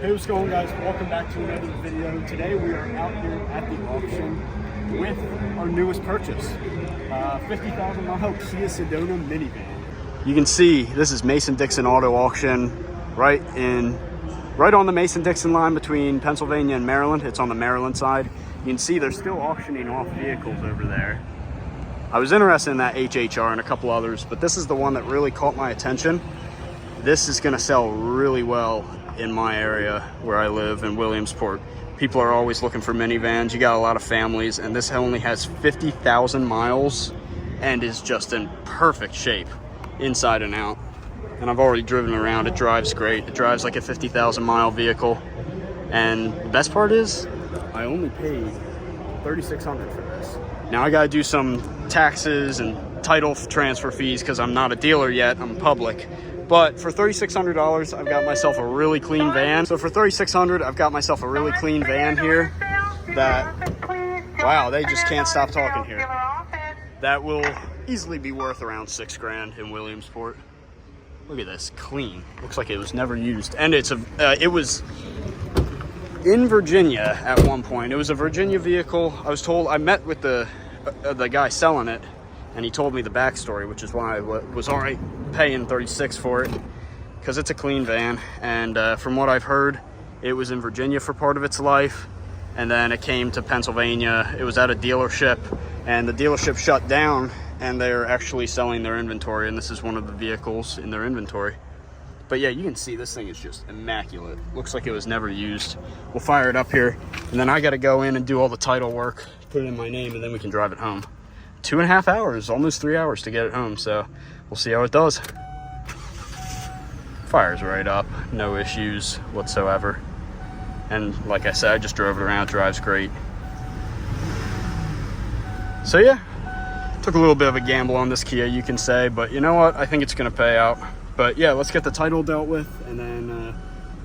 Hey, what's going on, guys? Welcome back to another video. Today we are out here at the auction with our newest purchase, 50,000 mile Kia Sedona minivan. You can see this is Mason-Dixon Auto Auction right on the Mason-Dixon line between Pennsylvania and Maryland. It's on the Maryland side. You can see they're still auctioning off vehicles over there. I was interested in that HHR and a couple others, but this is the one that really caught my attention. This is going to sell really well in my area where I live in Williamsport. People are always looking for minivans. You got a lot of families, and this only has 50,000 miles and is just in perfect shape inside and out. And I've already driven around. It drives great. It drives like a 50,000 mile vehicle. And the best part is I only paid $3,600 for this. Now I got to do some taxes and title transfer fees because I'm not a dealer yet. I'm public. But for $3,600, I've got myself a really clean van. So for $3,600, I've got myself a really clean van here that, wow, they just can't stop talking here. That will easily be worth around $6 grand in Williamsport. Look at this, clean. Looks like it was never used. And it was in Virginia at one point. It was a Virginia vehicle. I was told, I met with the guy selling it, and he told me the backstory, which is why I was all right paying $36 for it, because it's a clean van. And from what I've heard, it was in Virginia for part of its life, and then it came to Pennsylvania. It was at a dealership, and the dealership shut down, and they're actually selling their inventory, and this is one of the vehicles in their inventory. But yeah, you can see this thing is just immaculate. Looks like it was never used. We'll fire it up here, and then I got to go in and do all the title work, put it in my name, and then we can drive it home. 2.5 hours, almost 3 hours to get it home, so we'll see how it does. Fires right up, no issues whatsoever. And like I said, I just drove it around, it drives great. So yeah, took a little bit of a gamble on this Kia, you can say, but you know what, I think it's gonna pay out. But yeah, let's get the title dealt with and then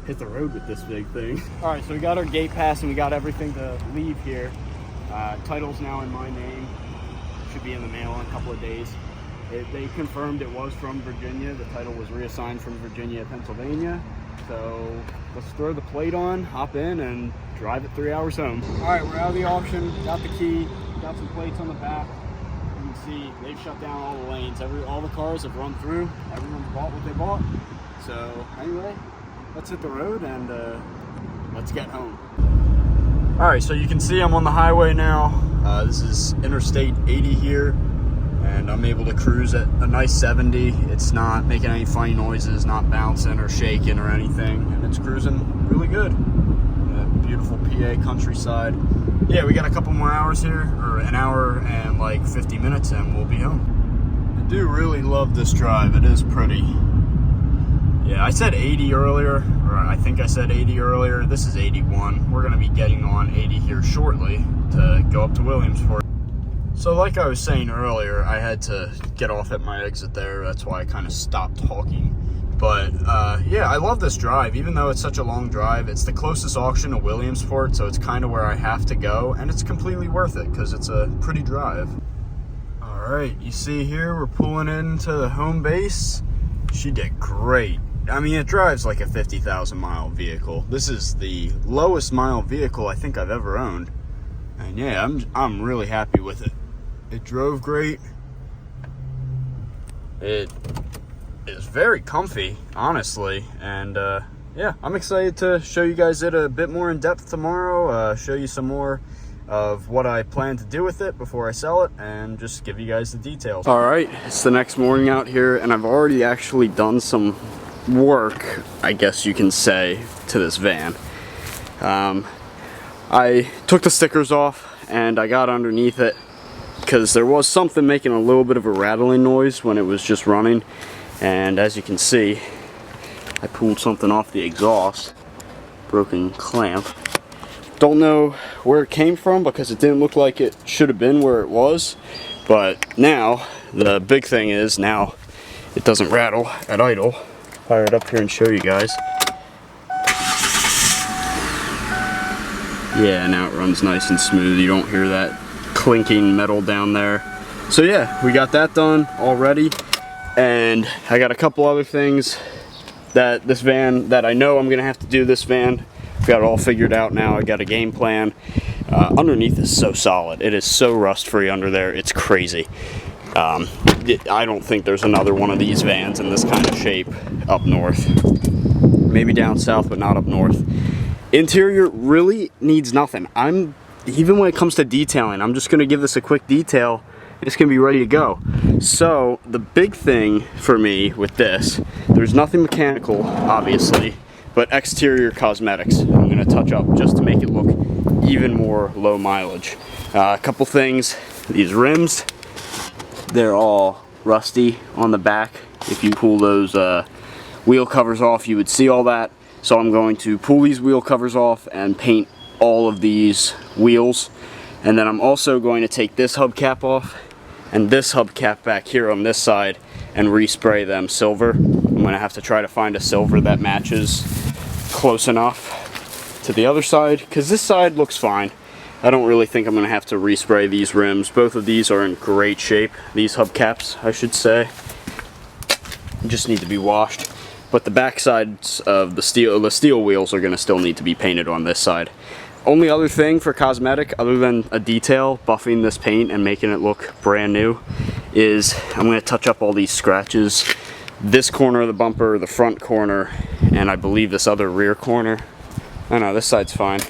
hit the road with this big thing. All right, so we got our gate pass and we got everything to leave here. Title's now in my name. Should be in the mail in a couple of days. They confirmed it was from Virginia. The title was reassigned from Virginia to Pennsylvania. So let's throw the plate on, hop in, and drive it 3 hours home. All right, we're out of the auction. Got the key. Got some plates on the back. You can see they've shut down all the lanes. All the cars have run through. Everyone's bought what they bought. So anyway, let's hit the road and let's get home. All right, so you can see I'm on the highway now. This is Interstate 80 here, and I'm able to cruise at a nice 70. It's not making any funny noises, not bouncing or shaking or anything, and it's cruising really good. Beautiful PA countryside. Yeah, we got a couple more hours here, or an hour and like 50 minutes, and we'll be home. I do really love this drive. It is pretty. Yeah, I said 80 earlier, or I think I said 80 earlier. This is 81. We're going to be getting on 80 here shortly to go up to Williamsport. So like I was saying earlier, I had to get off at my exit there. That's why I kind of stopped talking. But yeah, I love this drive. Even though it's such a long drive, it's the closest auction to Williamsport, so it's kind of where I have to go, and it's completely worth it because it's a pretty drive. All right, you see here, we're pulling into the home base. She did great. I mean, it drives like a 50,000 mile vehicle. This is the lowest mile vehicle I think I've ever owned. And yeah, I'm really happy with it. It drove great. It is very comfy, honestly. And yeah, I'm excited to show you guys it a bit more in depth tomorrow. Show you some more of what I plan to do with it before I sell it, and just give you guys the details. All right, it's the next morning out here, and I've already actually done some work, I guess you can say, to this van. I took the stickers off and I got underneath it because there was something making a little bit of a rattling noise when it was just running, and as you can see, I pulled something off the exhaust. Broken clamp. Don't know where it came from because it didn't look like it should have been where it was, but now the big thing is now it doesn't rattle at idle. Fire it up here and show you guys. Yeah, now it runs nice and smooth. You don't hear that clinking metal down there. So yeah, we got that done already, and I got a couple other things that this van, that I know I'm gonna have to do this van. I've got it all figured out now. I got a game plan. Underneath is so solid. It is so rust free under there. It's crazy. I don't think there's another one of these vans in this kind of shape up north. Maybe down south, but not up north. Interior really needs nothing. Even when it comes to detailing, I'm just gonna give this a quick detail. It's gonna be ready to go. So the big thing for me with this, there's nothing mechanical, obviously, but exterior cosmetics I'm gonna touch up just to make it look even more low mileage. A couple things, these rims, they're all rusty on the back. If you pull those wheel covers off, you would see all that. So I'm going to pull these wheel covers off and paint all of these wheels. And then I'm also going to take this hubcap off and this hubcap back here on this side and respray them silver. I'm gonna have to try to find a silver that matches close enough to the other side, because this side looks fine. I don't really think I'm gonna have to respray these rims. Both of these are in great shape. These hubcaps, I should say, just need to be washed. But the back sides of the steel wheels are gonna still need to be painted on this side. Only other thing for cosmetic, other than a detail, buffing this paint and making it look brand new, is I'm gonna touch up all these scratches. This corner of the bumper, the front corner, and I believe this other rear corner. Oh no, this side's fine.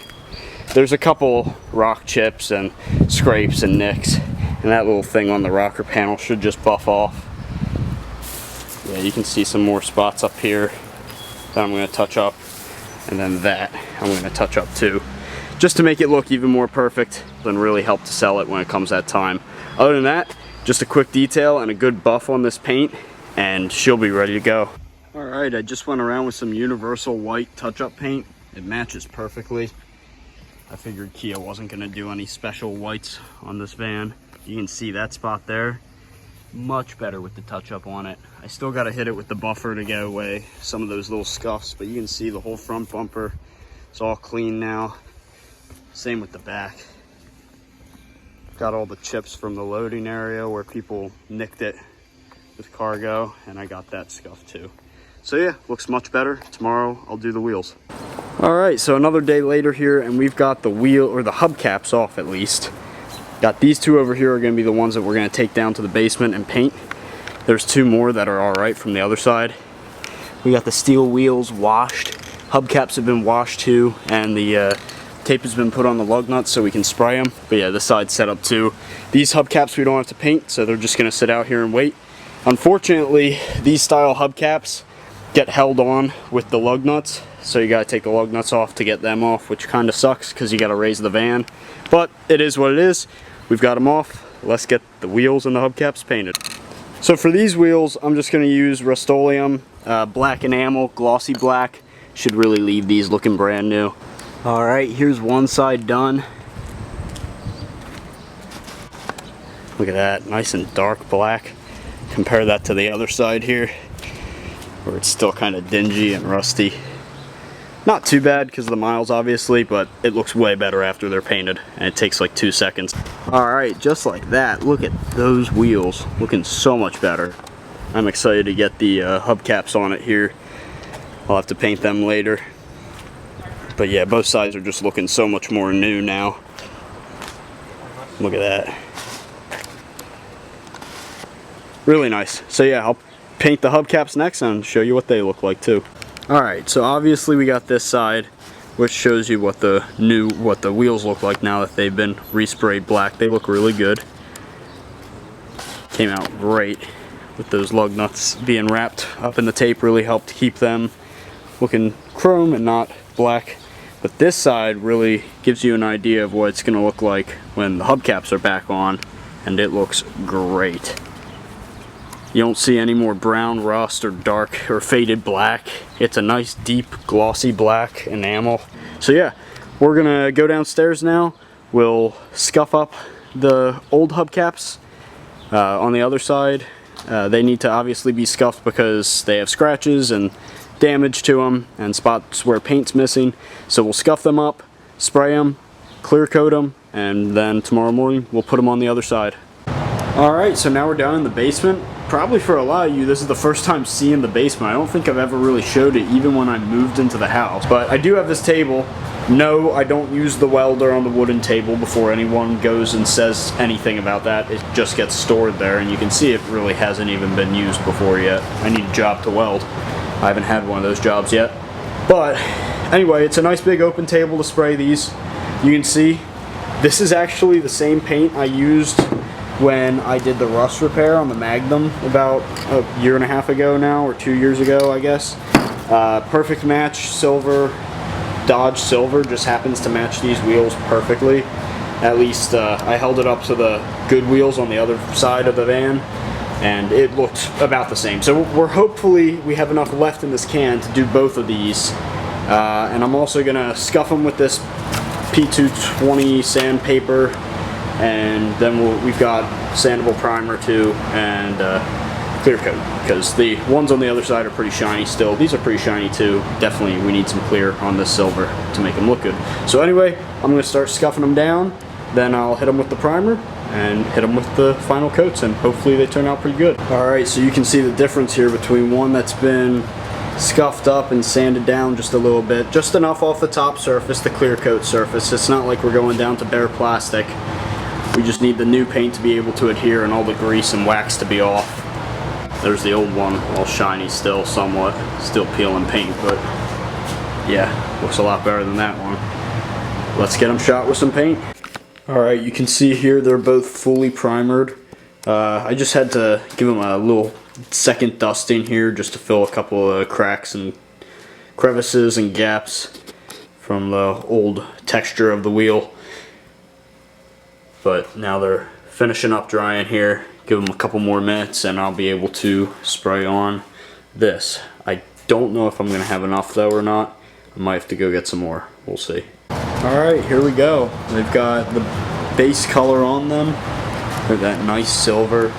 There's a couple rock chips and scrapes and nicks, and that little thing on the rocker panel should just buff off. Yeah, you can see some more spots up here that I'm gonna touch up, and then that I'm gonna touch up too, just to make it look even more perfect and really help to sell it when it comes that time. Other than that, just a quick detail and a good buff on this paint, and she'll be ready to go. All right, I just went around with some universal white touch-up paint. It matches perfectly. I figured Kia wasn't gonna do any special whites on this van. You can see that spot there. Much better with the touch-up on it. I still gotta hit it with the buffer to get away some of those little scuffs, but you can see the whole front bumper. It's all clean now. Same with the back. Got all the chips from the loading area where people nicked it with cargo, and I got that scuff too. So yeah, looks much better. Tomorrow I'll do the wheels. All right, so another day later here, and we've got the wheel, or the hubcaps off at least. Got these two over here are gonna be the ones that we're gonna take down to the basement and paint. There's two more that are all right from the other side. We got the steel wheels washed. Hubcaps have been washed too, and the tape has been put on the lug nuts so we can spray them. But yeah, this side's set up too. These hubcaps we don't have to paint, so they're just gonna sit out here and wait. Unfortunately, these style hubcaps get held on with the lug nuts, so you gotta take the lug nuts off to get them off, which kind of sucks because you gotta raise the van. But it is what it is. We've got them off. Let's get the wheels and the hubcaps painted. So for these wheels, I'm just gonna use Rust-Oleum black enamel, glossy black. Should really leave these looking brand new. All right, here's one side done. Look at that, nice and dark black. Compare that to the other side here, where it's still kind of dingy and rusty. Not too bad because of the miles, obviously, but it looks way better after they're painted, and it takes like 2 seconds. All right, just like that, look at those wheels, looking so much better. I'm excited to get the hubcaps on it here. I'll have to paint them later. But yeah, both sides are just looking so much more new now. Look at that. Really nice. So yeah, I'll paint the hubcaps next and show you what they look like too. Alright, so obviously we got this side, which shows you what the wheels look like now that they've been resprayed black. They look really good. Came out great with those lug nuts being wrapped up in the tape. Really helped keep them looking chrome and not black. But this side really gives you an idea of what it's going to look like when the hubcaps are back on, and it looks great. You don't see any more brown rust or dark or faded black. It's a nice deep glossy black enamel. So yeah, we're gonna go downstairs now. We'll scuff up the old hubcaps on the other side. They need to obviously be scuffed because they have scratches and damage to them and spots where paint's missing. So we'll scuff them up, spray them, clear coat them, and then tomorrow morning we'll put them on the other side. Alright, so now we're down in the basement. probably for a lot of you, this is the first time seeing the basement. I don't think I've ever really showed it even when I moved into the house. But I do have this table. No, I don't use the welder on the wooden table before anyone goes and says anything about that. It just gets stored there, and you can see it really hasn't even been used before yet. I need a job to weld. I haven't had one of those jobs yet. But anyway, it's a nice big open table to spray these. You can see this is actually the same paint I used when I did the rust repair on the Magnum about a year and a half ago now, or 2 years ago, I guess. Perfect match, silver. Dodge silver just happens to match these wheels perfectly. At least I held it up to the good wheels on the other side of the van, and it looked about the same. So we have enough left in this can to do both of these. And I'm also gonna scuff them with this P220 sandpaper, and then we've got sandable primer too, and clear coat, because the ones on the other side are pretty shiny still. These are pretty shiny too. Definitely we need some clear on this silver to make them look good. So anyway, I'm going to start scuffing them down, then I'll hit them with the primer and hit them with the final coats, and hopefully they turn out pretty good. Alright, so you can see the difference here between one that's been scuffed up and sanded down just a little bit, just enough off the top surface, the clear coat surface. It's not like we're going down to bare plastic. We just need the new paint to be able to adhere and all the grease and wax to be off. There's the old one, all shiny still somewhat, still peeling paint, but yeah, looks a lot better than that one. Let's get them shot with some paint. Alright, you can see here they're both fully primered. I just had to give them a little second dusting here just to fill a couple of cracks and crevices and gaps from the old texture of the wheel. But now they're finishing up drying here. Give them a couple more minutes and I'll be able to spray on this. I don't know if I'm going to have enough though or not. I might have to go get some more. We'll see. Alright, here we go. They've got the base color on them. They're that nice silver.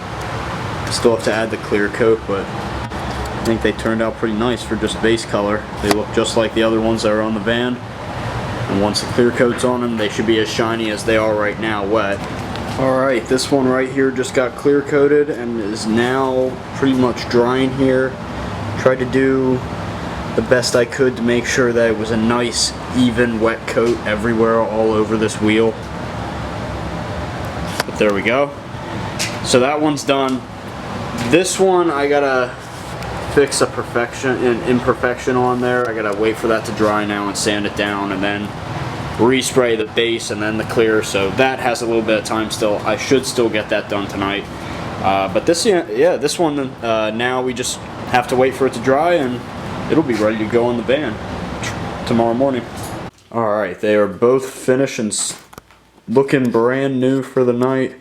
Still have to add the clear coat, but I think they turned out pretty nice for just base color. They look just like the other ones that are on the van. And once the clear coat's on them, they should be as shiny as they are right now wet. Alright, this one right here just got clear coated and is now pretty much drying here. Tried to do the best I could to make sure that it was a nice, even wet coat everywhere, all over this wheel. But there we go. So that one's done. This one I gotta fix an imperfection on there. I gotta wait for that to dry now and sand it down, and then respray the base and then the clear, so that has a little bit of time still. I should still get that done tonight. But this one, now we just have to wait for it to dry and it'll be ready to go in the van tomorrow morning. Alright, they are both finished and looking brand new for the night.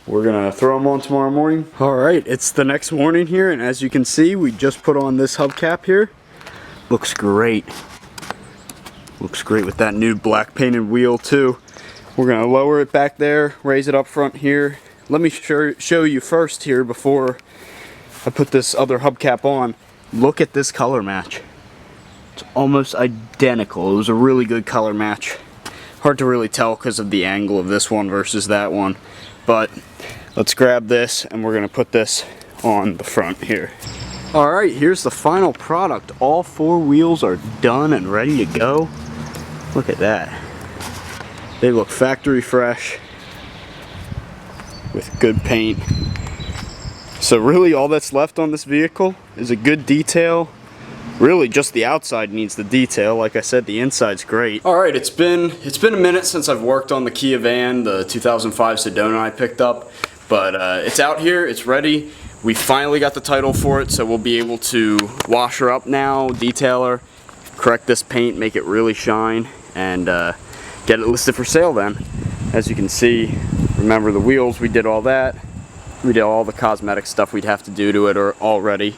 We're gonna throw them on tomorrow morning. Alright, it's the next morning here, and as you can see, we just put on this hubcap here. Looks great. Looks great with that new black painted wheel too. We're gonna lower it back there, raise it up front here. Let me show you first here before I put this other hubcap on. Look at this color match. It's almost identical. It was a really good color match. Hard to really tell because of the angle of this one versus that one. But let's grab this and we're gonna put this on the front here. Alright, here's the final product. All four wheels are done and ready to go. Look at that. They look factory fresh with good paint. So really all that's left on this vehicle is a good detail. Really just the outside needs the detail. Like I said, the inside's great. Alright, it's been a minute since I've worked on the Kia van, the 2005 Sedona I picked up. But it's out here, it's ready. We finally got the title for it, so we'll be able to wash her up now, detail her, correct this paint, make it really shine, and get it listed for sale then. As you can see, remember the wheels, we did all that. We did all the cosmetic stuff we'd have to do to it already.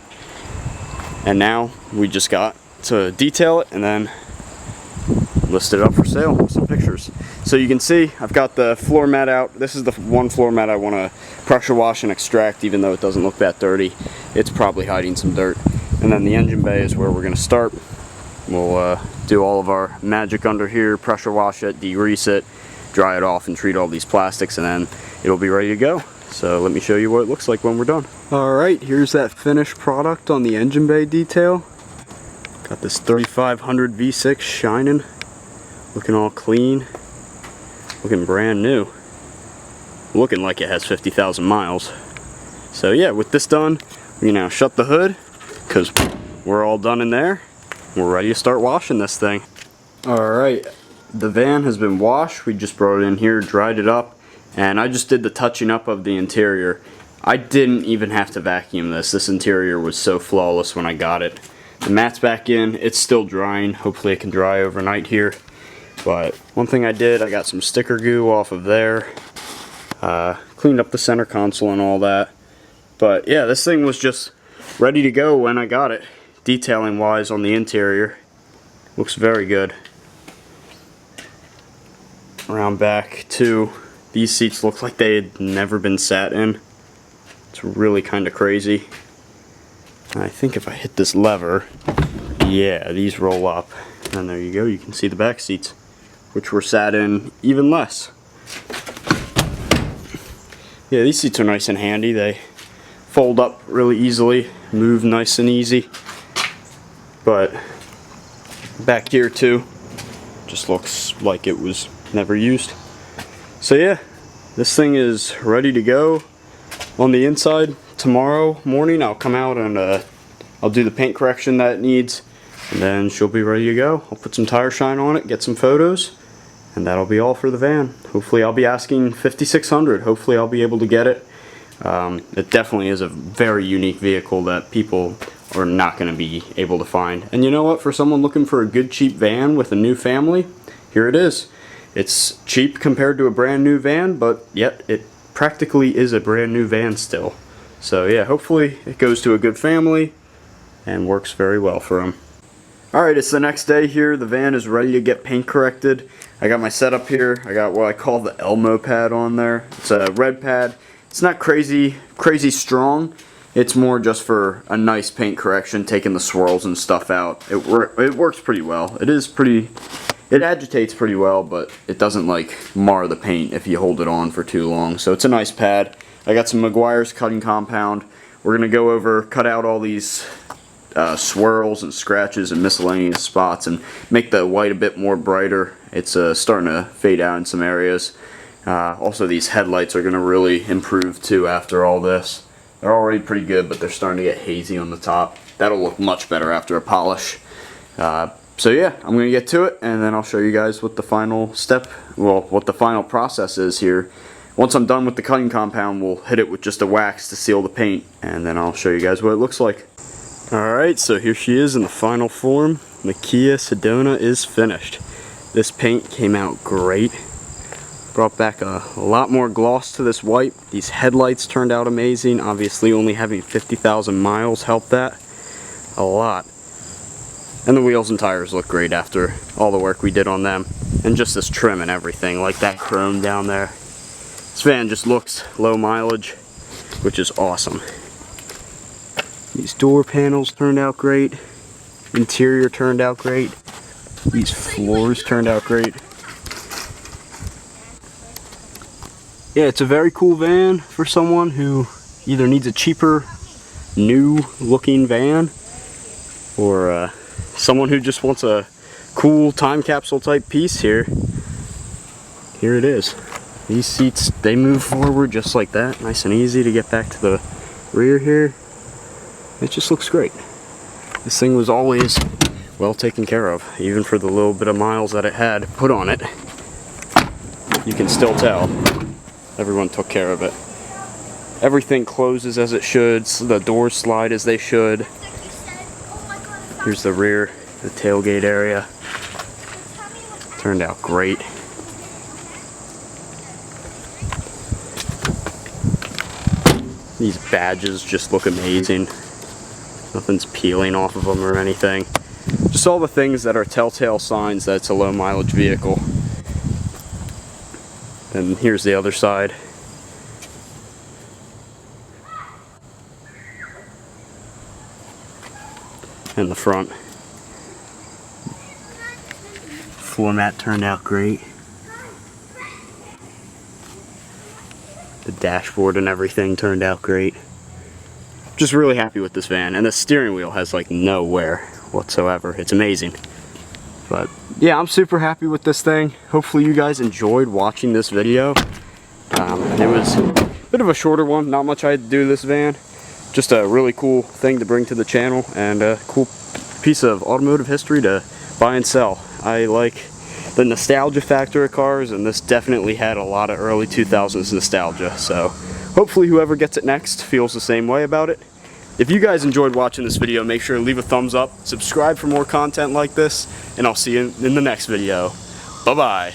And now we just got to detail it and then list it up for sale with some pictures. So you can see I've got the floor mat out. This is the one floor mat I want to pressure wash and extract, even though it doesn't look that dirty. It's probably hiding some dirt. And then the engine bay is where we're going to start. We'll do all of our magic under here, pressure wash it, degrease it, dry it off, and treat all these plastics, and then it'll be ready to go. So let me show you what it looks like when we're done. Alright, here's that finished product on the engine bay detail. Got this 3500 V6 shining, looking all clean, looking brand new, looking like it has 50,000 miles. So yeah, with this done, we now shut the hood because we're all done in there. We're ready to start washing this thing. Alright, the van has been washed. We just brought it in here, dried it up, and I just did the touching up of the interior. I didn't even have to vacuum this. This interior was so flawless when I got it. The mat's back in, it's still drying. Hopefully it can dry overnight here. But one thing I did, I got some sticker goo off of there. Cleaned up the center console and all that. But yeah, this thing was just ready to go when I got it. Detailing wise on the interior. Looks very good. Around back too, these seats look like they had never been sat in. It's really kind of crazy. I think if I hit this lever, yeah, these roll up. And there you go, you can see the back seats, which were sat in even less. Yeah, these seats are nice and handy. They fold up really easily, move nice and easy. But back here too, just looks like it was never used. So yeah, this thing is ready to go on the inside. Tomorrow morning I'll come out and I'll do the paint correction that it needs, and then she'll be ready to go. I'll put some tire shine on it, get some photos, and that'll be all for the van. Hopefully I'll be asking 5,600. Hopefully I'll be able to get it. It definitely is a very unique vehicle that people are not going to be able to find. And you know what, for someone looking for a good cheap van with a new family, here it is. It's cheap compared to a brand new van, but yet it practically is a brand new van still. So yeah, hopefully it goes to a good family and works very well for them. Alright, it's the next day here. The van is ready to get paint corrected. I got my setup here. I got what I call the Elmo pad on there. It's a red pad. It's not crazy strong. It's more just for a nice paint correction, taking the swirls and stuff out. It works pretty well. It agitates pretty well, but it doesn't like mar the paint if you hold it on for too long. So it's a nice pad. I got some Meguiar's cutting compound. We're going to go over, cut out all these swirls and scratches and miscellaneous spots and make the white a bit more brighter. It's starting to fade out in some areas. Also, these headlights are going to really improve too after all this. They're already pretty good, but they're starting to get hazy on the top. That'll look much better after a polish. So yeah, I'm going to get to it, and then I'll show you guys what the final step, well, what the final process is here. Once I'm done with the cutting compound, we'll hit it with just a wax to seal the paint, and then I'll show you guys what it looks like. Alright, so here she is in the final form. The Kia Sedona is finished. This paint came out great. Brought back a lot more gloss to this white. These headlights turned out amazing. Obviously only having 50,000 miles helped that a lot. And the wheels and tires look great after all the work we did on them. And just this trim and everything, like that chrome down there. This van just looks low mileage, which is awesome. These door panels turned out great. Interior turned out great. These floors turned out great. Yeah, it's a very cool van for someone who either needs a cheaper, new looking van, or someone who just wants a cool time capsule type piece here. Here it is. These seats, they move forward just like that, nice and easy to get back to the rear here. It just looks great. This thing was always well taken care of, even for the little bit of miles that it had put on it. You can still tell everyone took care of it. Everything closes as it should, so the doors slide as they should. Here's the rear, the tailgate area. Turned out great. These badges just look amazing. Nothing's peeling off of them or anything. Just all the things that are telltale signs that it's a low mileage vehicle. And here's the other side. And the front. Floor mat turned out great. The dashboard and everything turned out great. Just really happy with this van, and the steering wheel has like no wear whatsoever. It's amazing. But yeah, I'm super happy with this thing. Hopefully you guys enjoyed watching this video. It was a bit of a shorter one, not much I had to do to this van. Just a really cool thing to bring to the channel, and a cool piece of automotive history to buy and sell. I like the nostalgia factor of cars, and this definitely had a lot of early 2000s nostalgia, so hopefully whoever gets it next feels the same way about it. If you guys enjoyed watching this video, make sure to leave a thumbs up, subscribe for more content like this, and I'll see you in the next video. Bye bye.